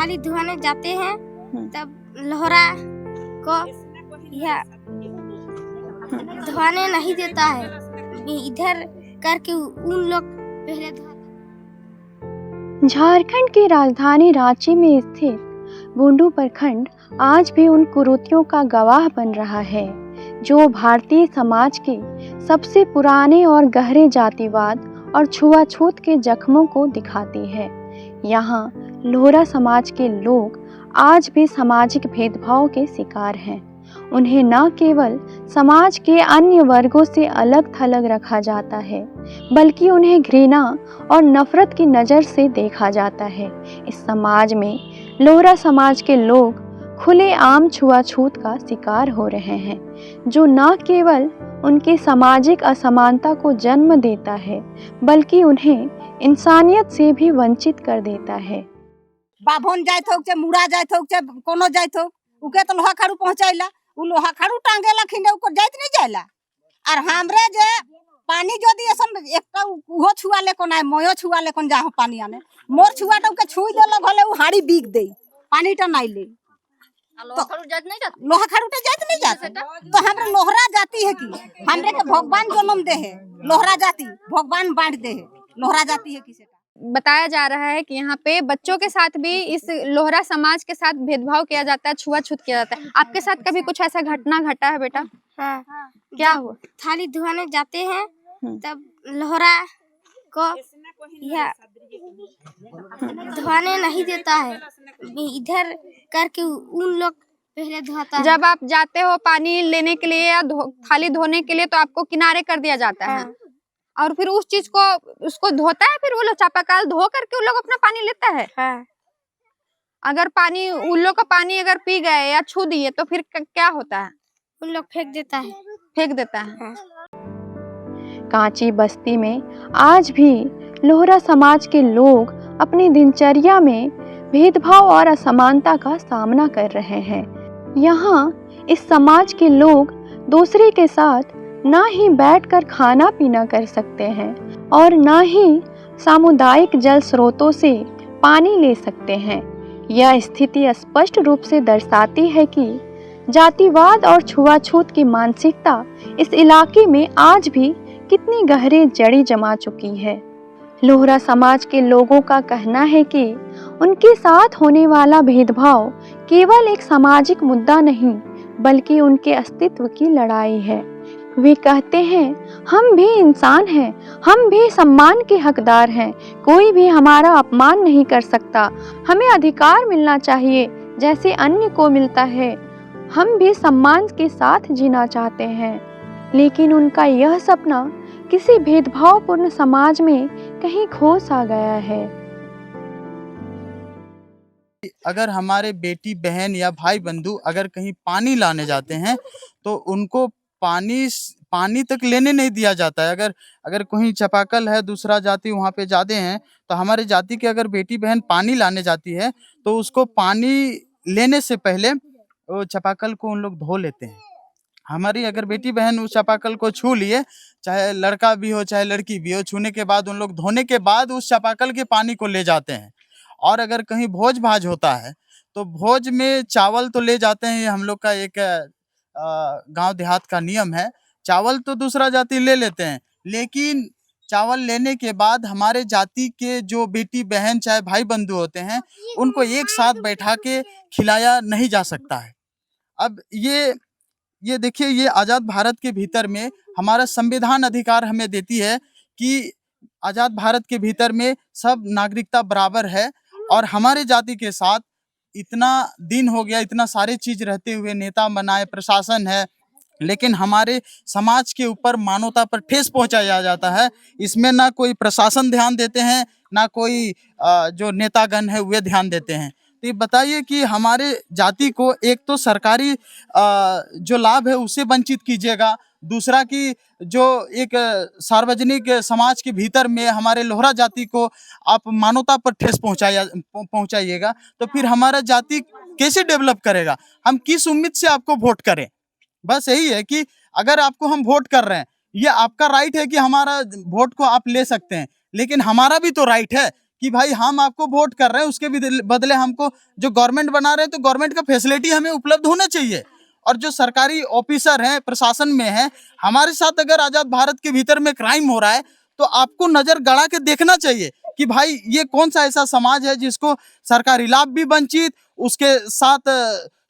थाली धोने जाते हैं तब लोहरा को यह धोने नहीं देता है, इधर करके उन लोग पहले झारखंड की राजधानी रांची में स्थित बुंडू प्रखंड आज भी उन कुरीतियों का गवाह बन रहा है जो भारतीय समाज के सबसे पुराने और गहरे जातिवाद और छुआछूत के जख्मों को दिखाती है। यहाँ लोहरा समाज के लोग आज भी सामाजिक भेदभाव के शिकार हैं। उन्हें न केवल समाज के अन्य वर्गों से अलग थलग रखा जाता है, बल्कि उन्हें घृणा और नफरत की नज़र से देखा जाता है। इस समाज में लोहरा समाज के लोग खुलेआम छुआछूत का शिकार हो रहे हैं, जो न केवल उनकी सामाजिक असमानता को जन्म देता है, बल्कि उन्हें इंसानियत से भी वंचित कर देता है। बाभन जात हो, मुड़ा जात हो, कोनो जात हो, उके तो लोहा खाड़ू पहुंचाइला, उ लोहा खाड़ू टांगेला खिने ऊपर जात नहीं जाइला। और हमरे जे पानी जदी असन एकटा उहो छुआ ले कोन आए, मोयो छुआ ले कोन जाहो पानी आने, मोर छुआ तो के छुई देला भले उ हाड़ी बीग दे, पानी तो नाइ ले। लोहा खाड़ू तो जात नहीं जात। तो हमरे लोहरा जाति है कि हमरे के भगवान जन्म दे है, लोहरा जाति भगवान बांट दे है, लोहरा जाति है किसे। बताया जा रहा है कि यहाँ पे बच्चों के साथ भी इस लोहरा समाज के साथ भेदभाव किया जाता है, छुआछूत किया जाता है। आपके साथ कभी कुछ ऐसा घटना घटा है बेटा? हाँ, क्या हुआ? थाली धोने जाते हैं तब लोहरा को यह धोने नहीं देता है, इधर करके उन लोग पहले धोता है। जब आप जाते हो पानी लेने के लिए या थाली धोने के लिए तो आपको किनारे कर दिया जाता है, और फिर उस चीज को उसको धोता है, फिर वो लोग चापाकल धो करके उन लोग अपना पानी लेता है। हाँ। अगर पानी उन लोग का पानी अगर पी गए या छू दिए तो फिर क्या होता है? उन लोग फेंक देता है। फेंक देता है। हाँ। कांची बस्ती में आज भी लोहरा समाज के लोग अपनी दिनचर्या में भेदभाव और असमानता का सामना कर रहे हैं। यहाँ इस समाज के लोग दूसरे के साथ ना ही बैठकर खाना पीना कर सकते हैं और ना ही सामुदायिक जल स्रोतों से पानी ले सकते हैं। यह स्थिति स्पष्ट रूप से दर्शाती है कि जातिवाद और छुआछूत की मानसिकता इस इलाके में आज भी कितनी गहरी जड़ी जमा चुकी है। लोहरा समाज के लोगों का कहना है कि उनके साथ होने वाला भेदभाव केवल एक सामाजिक मुद्दा नहीं, बल्कि उनके अस्तित्व की लड़ाई है। वे कहते हैं, हम भी इंसान हैं, हम भी सम्मान के हकदार हैं, कोई भी हमारा अपमान नहीं कर सकता, हमें अधिकार मिलना चाहिए जैसे अन्य को मिलता है, हम भी सम्मान के साथ जीना चाहते हैं। लेकिन उनका यह सपना किसी भेदभावपूर्ण समाज में कहीं खो सा गया है। अगर हमारे बेटी बहन या भाई बंधु अगर कहीं पानी लाने जाते हैं तो उनको पानी तक लेने नहीं दिया जाता है। अगर कोई चापाकल है, दूसरा जाति वहाँ पे जाते हैं, तो हमारे जाति के अगर बेटी बहन पानी लाने जाती है तो उसको पानी लेने से पहले वो चापाकल को उन लोग धो लेते हैं। हमारी अगर बेटी बहन उस चापाकल को छू लिए, चाहे लड़का भी हो चाहे लड़की भी हो, छूने के बाद उन लोग धोने के बाद उस चापाकल के पानी को ले जाते हैं। और अगर कहीं भोज भाज होता है तो भोज में चावल तो ले जाते हैं, हम लोग का एक गांव देहात का नियम है। चावल तो दूसरा जाति ले लेते हैं, लेकिन चावल लेने के बाद हमारे जाति के जो बेटी बहन चाहे भाई बंधु होते हैं उनको एक साथ बैठा के खिलाया नहीं जा सकता है। अब ये देखिए, ये आज़ाद भारत के भीतर में हमारा संविधान अधिकार हमें देती है कि आज़ाद भारत के भीतर में सब नागरिकता बराबर है, और हमारे जाति के साथ इतना दिन हो गया, इतना सारे चीज रहते हुए नेता बनाए, प्रशासन है, लेकिन हमारे समाज के ऊपर मानवता पर ठेस पहुंचाया जाता है। इसमें ना कोई प्रशासन ध्यान देते हैं, ना कोई जो नेतागण है वे ध्यान देते हैं। तो ये बताइए कि हमारे जाति को एक तो सरकारी जो लाभ है उससे वंचित कीजिएगा, दूसरा कि जो एक सार्वजनिक समाज के भीतर में हमारे लोहरा जाति को आप मानवता पर ठेस पहुंचाइएगा, तो फिर हमारा जाति कैसे डेवलप करेगा? हम किस उम्मीद से आपको वोट करें? बस यही है कि अगर आपको हम वोट कर रहे हैं, ये आपका राइट है कि हमारा वोट को आप ले सकते हैं, लेकिन हमारा भी तो राइट है कि भाई हम आपको वोट कर रहे हैं, उसके बदले हमको जो गवर्नमेंट बना रहे हैं तो गवर्नमेंट का फैसिलिटी हमें उपलब्ध होना चाहिए। और जो सरकारी ऑफिसर हैं, प्रशासन में हैं, हमारे साथ अगर आजाद भारत के भीतर में क्राइम हो रहा है तो आपको नजर गड़ा के देखना चाहिए कि भाई ये कौन सा ऐसा समाज है जिसको सरकारी लाभ भी वंचित, उसके साथ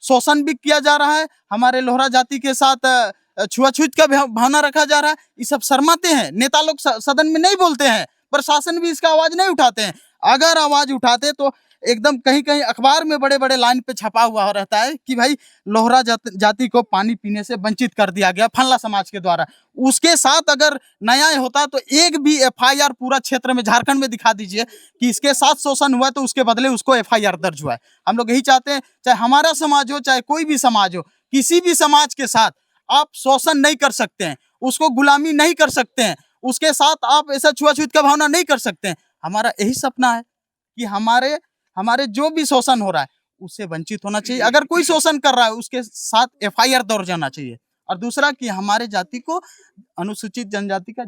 शोषण भी किया जा रहा है, हमारे लोहरा जाति के साथ छुआछूत का भावना रखा जा रहा है। ये सब शर्माते हैं, नेता लोग सदन में नहीं बोलते हैं, प्रशासन भी इसका आवाज नहीं उठाते हैं। अगर आवाज उठाते तो एकदम कहीं कहीं अखबार में बड़े बड़े लाइन पे छपा हुआ रहता है कि भाई लोहरा जाति को पानी पीने से वंचित कर दिया गया फल्ला समाज के द्वारा। उसके साथ अगर न्याय होता तो एक भी एफआईआर पूरा क्षेत्र में, झारखंड में दिखा दीजिए कि इसके साथ शोषण हुआ तो उसके बदले उसको एफआईआर दर्ज हुआ है। हम लोग यही चाहते हैं, चाहे हमारा समाज हो चाहे कोई भी समाज हो, किसी भी समाज के साथ आप शोषण नहीं कर सकते हैं, उसको गुलामी नहीं कर सकते हैं, उसके साथ आप ऐसा छुआछूत का भावना नहीं कर सकते हैं। हमारा यही सपना है कि हमारे जो भी शोषण हो रहा है उससे वंचित होना चाहिए। अगर कोई शोषण कर रहा है उसके साथ एफआईआर दर्ज होना चाहिए। और दूसरा कि हमारे जाति को अनुसूचित जनजाति का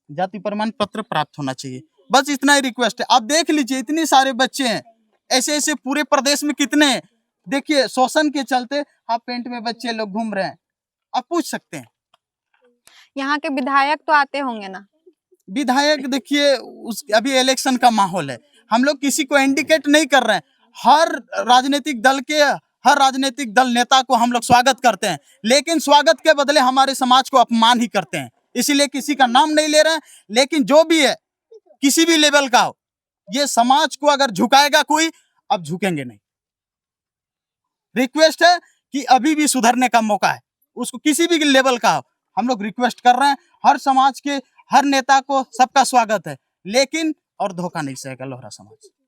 जाति प्रमाण पत्र प्राप्त होना चाहिए। बस इतना ही रिक्वेस्ट है। आप देख लीजिए इतने सारे बच्चे हैं, ऐसे ऐसे पूरे प्रदेश में कितने हैं। देखिए शोषण के चलते हाफ पैंट में बच्चे लोग घूम रहे हैं। आप पूछ सकते हैं यहाँ के विधायक तो आते होंगे ना? विधायक देखिए अभी इलेक्शन का माहौल है, हम लोग किसी को इंडिकेट नहीं कर रहे हैं। हर राजनीतिक दल नेता को हम लोग स्वागत करते हैं, लेकिन स्वागत के बदले हमारे समाज को अपमान ही करते हैं। इसीलिए किसी का नाम नहीं ले रहे हैं, लेकिन जो भी है किसी भी लेवल का हो, ये समाज को अगर झुकाएगा कोई, अब झुकेंगे नहीं। रिक्वेस्ट है कि अभी भी सुधरने का मौका है, उसको किसी भी लेवल का हो। हम लोग रिक्वेस्ट कर रहे हैं, हर समाज के हर नेता को सबका स्वागत है, लेकिन और धोखा नहीं सहेगा लोहरा समाज।